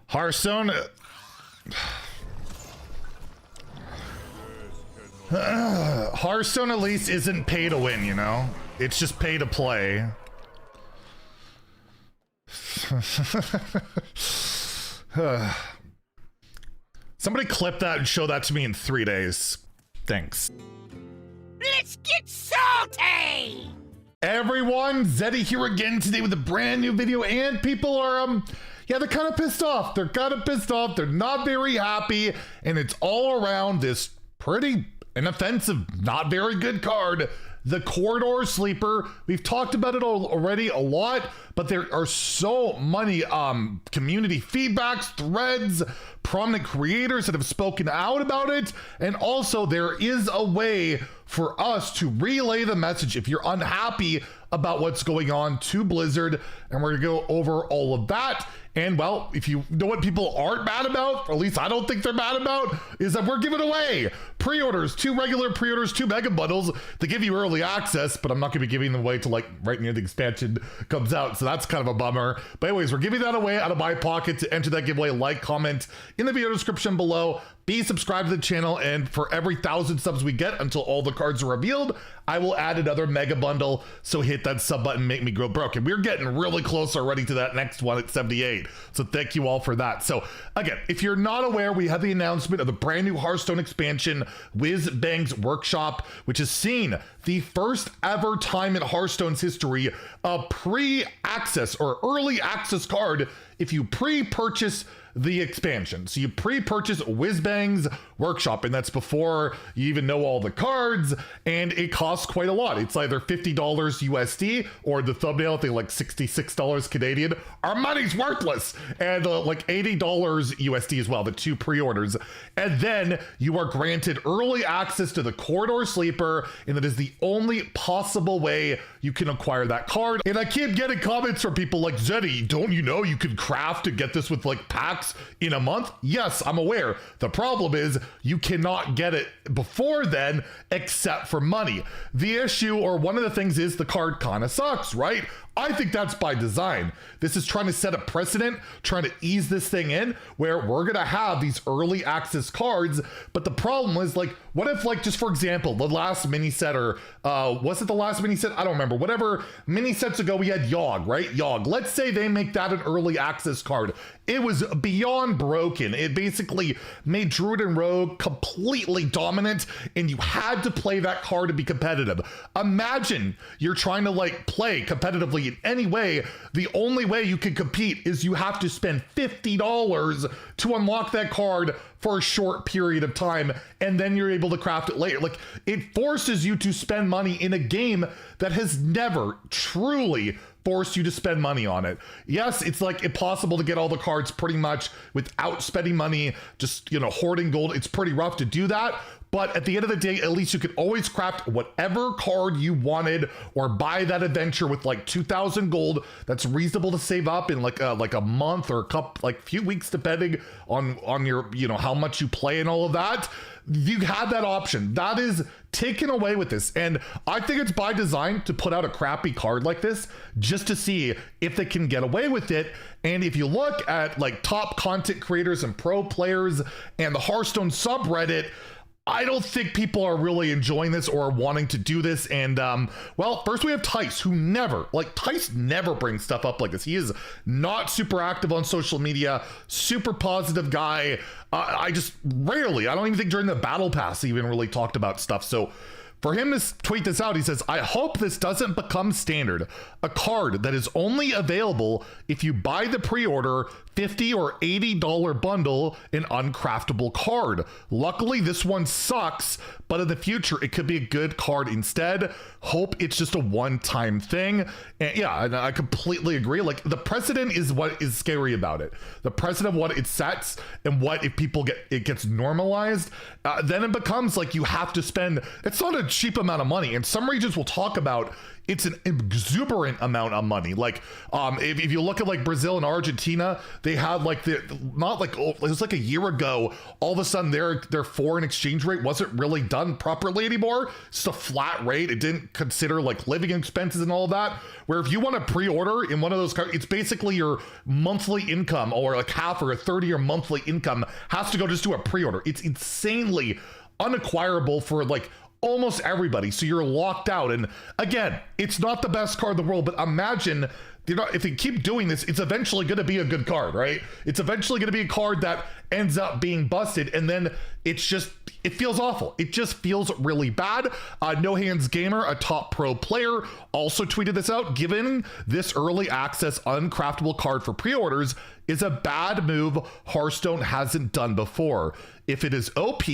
Hearthstone. Hearthstone at least isn't pay to win, you know? It's just pay to play. Somebody clip that and show that to me in 3 days. Thanks. Let's get salty! Everyone, Zeddy here again today with a brand new video, and people are, yeah, they're kind of pissed off. They're kind of pissed off. They're not very happy, and it's all around this pretty inoffensive, not very good card, the Corridor Sleeper. We've talked about it already a lot, but there are so many community feedbacks, threads, prominent creators that have spoken out about it, and also there is a way for us to relay the message if you're unhappy about what's going on to Blizzard, and we're gonna go over all of that. And well, if you know what people aren't mad about, or at least I don't think they're mad about, is that we're giving away pre-orders, 2 regular pre-orders, 2 mega bundles to give you early access, but I'm not gonna be giving them away till like right near the expansion comes out, so that's kind of a bummer. But anyways, we're giving that away out of my pocket. To enter that giveaway, like, comment in the video description below, be subscribed to the channel, and for every 1,000 subs we get until all the cards are revealed, I will add another mega bundle. So hit that sub button, make me grow broke. And we're getting really close already to that next one at 78. So thank you all for that. So again, if you're not aware, we have the announcement of the brand new Hearthstone expansion, Whiz Bang's Workshop, which has seen the first ever time in Hearthstone's history a pre-access or early access card if you pre-purchase the expansion. So you pre-purchase Whizbang's Workshop, and that's before you even know all the cards, and it costs quite a lot. It's either $50 USD or the thumbnail, I think like $66 Canadian. Our money's worthless. And like $80 USD as well, the 2 pre-orders. And then you are granted early access to the Corridor Sleeper, and that is the only possible way you can acquire that card. And I keep getting comments from people like, Zeddy, don't you know you can craft to get this with like packs in a month? Yes, I'm aware. The problem is you cannot get it before then except for money. The issue, or one of the things, is the card kind of sucks, right? I think that's by design. This is trying to set a precedent, trying to ease this thing in where we're gonna have these early access cards. But the problem is, like, what if, like, just for example, the last mini set, or was it the last mini set? I don't remember. Whatever mini sets ago, we had Yogg, right? Yogg. Let's say they make that an early access card. It was beyond broken. It basically made Druid and Rogue completely dominant, and you had to play that card to be competitive. Imagine you're trying to like play competitively in any way. The only way you can compete is you have to spend $50 to unlock that card for a short period of time, and then you're able to craft it later. Like, it forces you to spend money in a game that has never truly forced you to spend money on it. Yes, it's like impossible to get all the cards pretty much without spending money, just, you know, hoarding gold. It's pretty rough to do that. But at the end of the day, at least you could always craft whatever card you wanted, or buy that adventure with like 2,000 gold. That's reasonable to save up in like a month or a couple, like few weeks, depending on your, you know, how much you play and all of that. You had that option. That is taken away with this. And I think it's by design to put out a crappy card like this just to see if they can get away with it. And if you look at like top content creators and pro players and the Hearthstone subreddit, I don't think people are really enjoying this or wanting to do this. And well, first we have Tice, who Tice never brings stuff up like this. He is not super active on social media, super positive guy. I just rarely, I don't even think during the battle pass he even really talked about stuff. So for him to tweet this out, he says, I hope this doesn't become standard. A card that is only available if you buy the pre-order $50 or $80 bundle, an uncraftable card. Luckily, this one sucks, but in the future, it could be a good card instead. Hope it's just a one-time thing. And yeah, and I completely agree. Like, the precedent is what is scary about it. The precedent of what it sets, and what if people it gets normalized, then it becomes like you have to spend, it's not a cheap amount of money, and some regions will talk about it's an exuberant amount of money. Like, if you look at like Brazil and Argentina, they had like it was like a year ago, all of a sudden their foreign exchange rate wasn't really done properly anymore. It's just a flat rate. It didn't consider like living expenses and all of that. Where if you want to pre-order in one of those cards, it's basically your monthly income or like half or a third of your monthly income has to go just to a pre-order. It's insanely unacquirable for like almost everybody, so you're locked out. And again, it's not the best card in the world, but imagine, you know, if they keep doing this, it's eventually going to be a good card, right? It's eventually going to be a card that ends up being busted, and then it feels awful. It just feels really bad. No Hands Gamer, a top pro player, also tweeted this out. Given this early access uncraftable card for pre-orders is a bad move Hearthstone hasn't done before. If it is OP,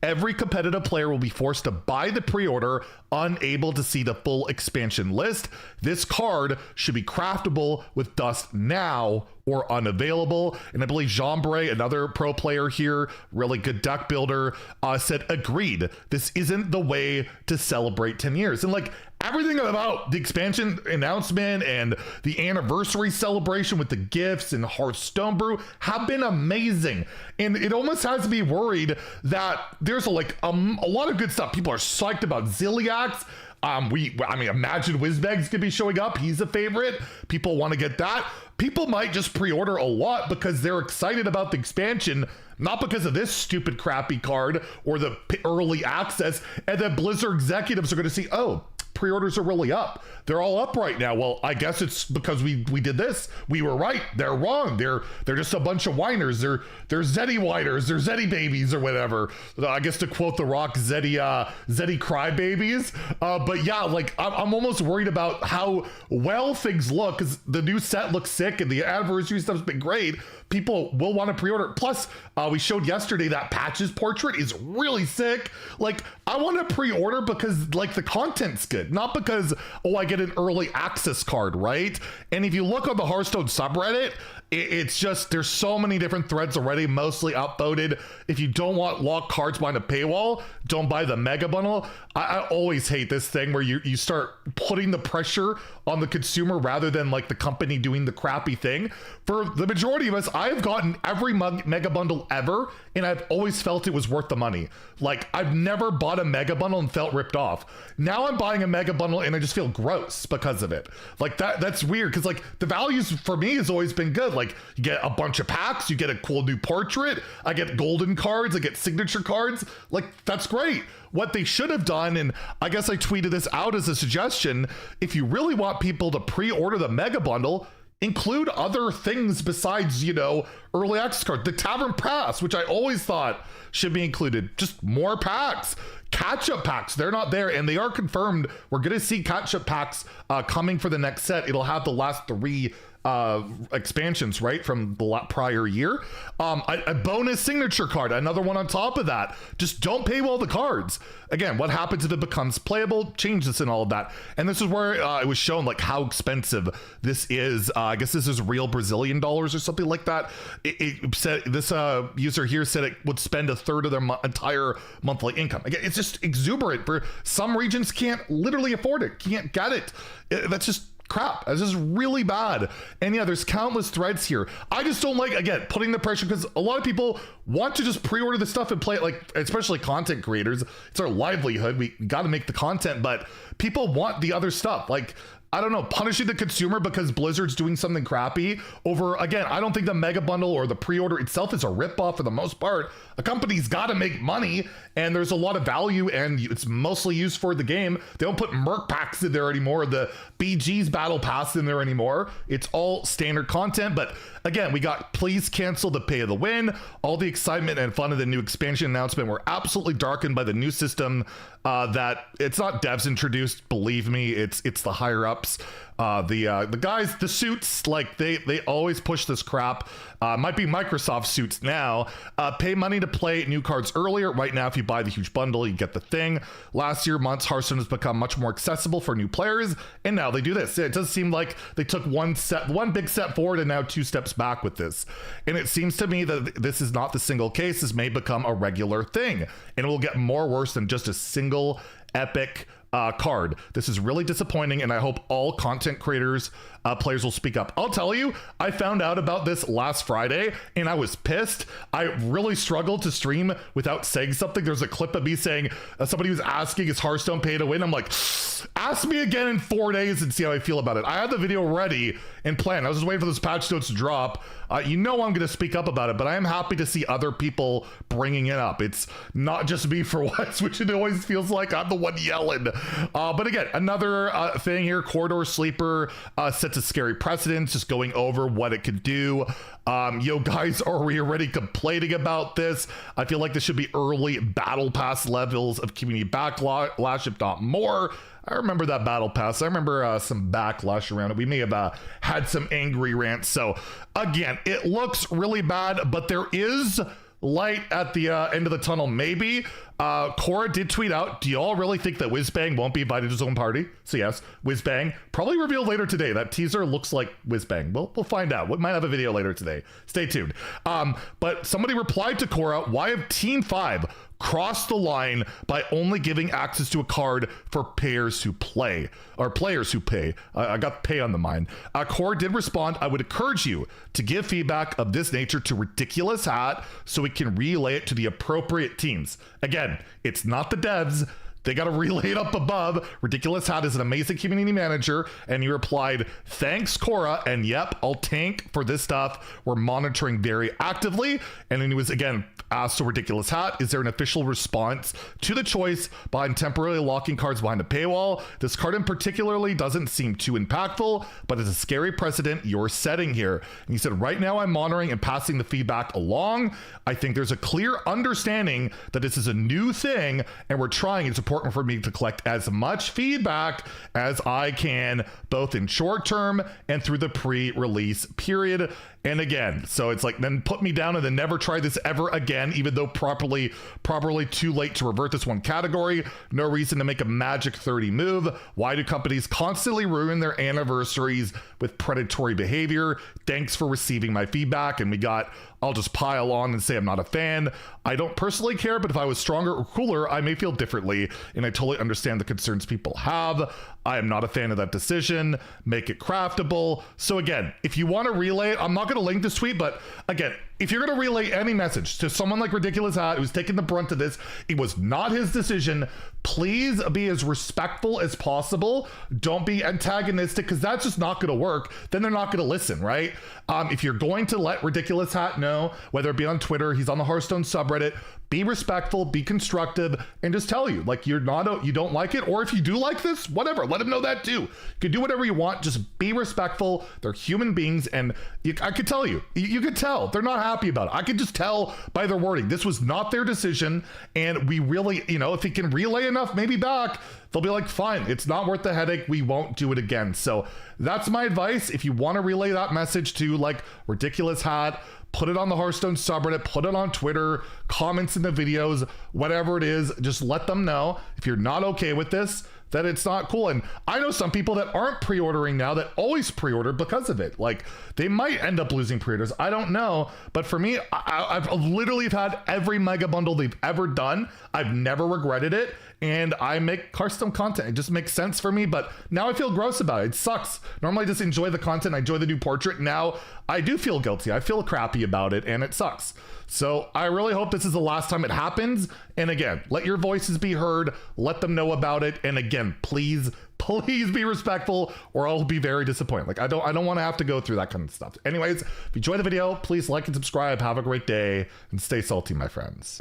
every competitive player will be forced to buy the pre-order, unable to see the full expansion list. This card should be craftable with dust now or unavailable. And I believe Jean Bray, another pro player here, really good deck builder, said, agreed, this isn't the way to celebrate 10 years. And like, everything about the expansion announcement and the anniversary celebration with the gifts and Hearthstone Brew have been amazing. And it almost has me worried that there's a lot of good stuff. People are psyched about Zilliax. I mean, imagine Wizbags could be showing up. He's a favorite. People want to get that. People might just pre-order a lot because they're excited about the expansion, not because of this stupid crappy card or the early access. And then Blizzard executives are going to see, oh, pre-orders are really up. They're all up right now. Well, I guess it's because we did this. We were right. They're wrong. They're just a bunch of whiners. They're Zeddy whiners. They're Zeddy babies or whatever. I guess to quote The Rock, Zeddy crybabies. But yeah, like I'm almost worried about how well things look, because the new set looks sick and the anniversary stuff's been great. People will want to pre-order. Plus, we showed yesterday that Patch's portrait is really sick. Like, I want to pre-order because like the content's good, not because, oh, I get an early access card, right? And if you look on the Hearthstone subreddit, it's just, there's so many different threads already, mostly upvoted. If you don't want locked cards behind a paywall, don't buy the mega bundle. I always hate this thing where you start putting the pressure on the consumer rather than like the company doing the crappy thing. For the majority of us, I've gotten every mega bundle ever, and I've always felt it was worth the money. Like, I've never bought a mega bundle and felt ripped off. Now I'm buying a mega bundle and I just feel gross because of it. Like, that's weird, because like the values for me has always been good. Like, you get a bunch of packs, you get a cool new portrait, I get golden cards, I get signature cards. Like, that's great. What they should have done, and I guess I tweeted this out as a suggestion, if you really want people to pre-order the mega bundle, include other things besides, you know, early access card. The Tavern Pass, which I always thought should be included. Just more packs. Catch-up packs, they're not there, and they are confirmed. We're going to see catch-up packs coming for the next set. It'll have the last 3 expansions, right, from the prior year. A bonus signature card, another one on top of that. Just don't paywall the cards. Again, what happens if it becomes playable? Change this and all of that. And this is where it was shown like how expensive this is. I guess this is real Brazilian dollars or something like that. It said this user here said it would spend a third of their entire monthly income. Again, it's just exuberant. For some regions can't literally afford it, can't get it. That's just crap. This is really bad. And yeah, there's countless threads here. I just don't like, again, putting the pressure, because a lot of people want to just pre-order the stuff and play it, like, especially content creators. It's our livelihood. We got to make the content, but people want the other stuff. Like, I don't know, punishing the consumer because Blizzard's doing something crappy over, again, I don't think the mega bundle or the pre-order itself is a ripoff for the most part. A company's got to make money, and there's a lot of value, and it's mostly used for the game. They don't put Merc packs in there anymore, the BG's Battle Pass in there anymore. It's all standard content, but again, we got please cancel the pay of the win. All the excitement and fun of the new expansion announcement were absolutely darkened by the new system that it's not devs introduced, believe me, it's the higher ups. The guys, the suits, like they always push this crap. Might be Microsoft suits now. Pay money to play new cards earlier. Right now, if you buy the huge bundle, you get the thing. Last year, months, Hearthstone has become much more accessible for new players, and now they do this. It does seem like they took one big step forward and now 2 steps back with this. And it seems to me that this is not the single case. This may become a regular thing, and it will get more worse than just a single epic card. This is really disappointing, and I hope all content creators, players will speak up. I'll tell you, I found out about this last Friday, and I was pissed. I really struggled to stream without saying something. There's a clip of me saying, somebody was asking, is Hearthstone pay to win? I'm like, ask me again in 4 days and see how I feel about it. I had the video ready and planned. I was just waiting for those patch notes to drop. You know I'm going to speak up about it, but I am happy to see other people bringing it up. It's not just me for once, which it always feels like I'm the one yelling. But again, another thing here, Corridor Sleeper sets a scary precedent, just going over what it could do. Yo, guys, are we already complaining about this? I feel like this should be early battle pass levels of community backlash, if not more. I remember that battle pass. I remember some backlash around it. We may have had some angry rants. So again, it looks really bad, but there is light at the end of the tunnel, maybe. Cora did tweet out, do y'all really think that Whizbang won't be invited to his own party? So yes, Whizbang, probably revealed later today. That teaser looks like Whizbang. We'll find out. We might have a video later today. Stay tuned. But somebody replied to Cora, why have Team 5 crossed the line by only giving access to a card for players who play, or players who pay? I got pay on the mind. Cora did respond, I would encourage you to give feedback of this nature to Ridiculous Hat so we can relay it to the appropriate teams. Again, it's not the devs. They got to relay it up above. Ridiculous Hat is an amazing community manager. And he replied, thanks, Cora. And yep, I'll tank for this stuff. We're monitoring very actively. And then he was, again, asked to Ridiculous Hat, is there an official response to the choice behind temporarily locking cards behind a paywall? This card in particularly doesn't seem too impactful, but it's a scary precedent you're setting here. And he said, right now I'm monitoring and passing the feedback along. I think there's a clear understanding that this is a new thing, and we're trying. It's important for me to collect as much feedback as I can, both in short term and through the pre-release period. And again, so it's like, then put me down and then never try this ever again, even though probably too late to revert this one category. No reason to make a magic 30 move. Why do companies constantly ruin their anniversaries with predatory behavior? Thanks for receiving my feedback. And we got, I'll just pile on and say I'm not a fan. I don't personally care, but if I was stronger or cooler, I may feel differently. And I totally understand the concerns people have. I am not a fan of that decision. Make it craftable. So again, if you want to relay it, I'm not going to link this tweet, but again, if you're going to relay any message to someone like Ridiculous Hat who's taking the brunt of this, it was not his decision. Please be as respectful as possible. Don't be antagonistic, because that's just not going to work. Then they're not going to listen, right? If you're going to let Ridiculous Hat know, whether it be on Twitter, he's on the Hearthstone subreddit, be respectful, be constructive, and just tell you, like, you don't like it, or if you do like this, whatever, let him know that too. You can do whatever you want, just be respectful. They're human beings, and I could tell you could tell they're not happy about it. I could just tell by their wording. This was not their decision, and we really, if he can relay enough, maybe back, they'll be like, fine, it's not worth the headache, we won't do it again. So that's my advice. If you want to relay that message to, like, Ridiculous Hat, put it on the Hearthstone subreddit, put it on Twitter, comments in the videos, whatever it is, just let them know. If you're not okay with this, that it's not cool. And I know some people that aren't pre-ordering now that always pre-order because of it. Like, they might end up losing pre-orders. I don't know. But for me, I've literally had every mega bundle they've ever done. I've never regretted it. And I make Hearthstone content. It just makes sense for me. But now I feel gross about it. It sucks. Normally I just enjoy the content. I enjoy the new portrait. Now I do feel guilty. I feel crappy about it, and it sucks. So I really hope this is the last time it happens. And again, let your voices be heard. Let them know about it. And again, please be respectful, or I'll be very disappointed. Like, I don't want to have to go through that kind of stuff. Anyways, if you enjoyed the video, please like and subscribe. Have a great day and stay salty, my friends.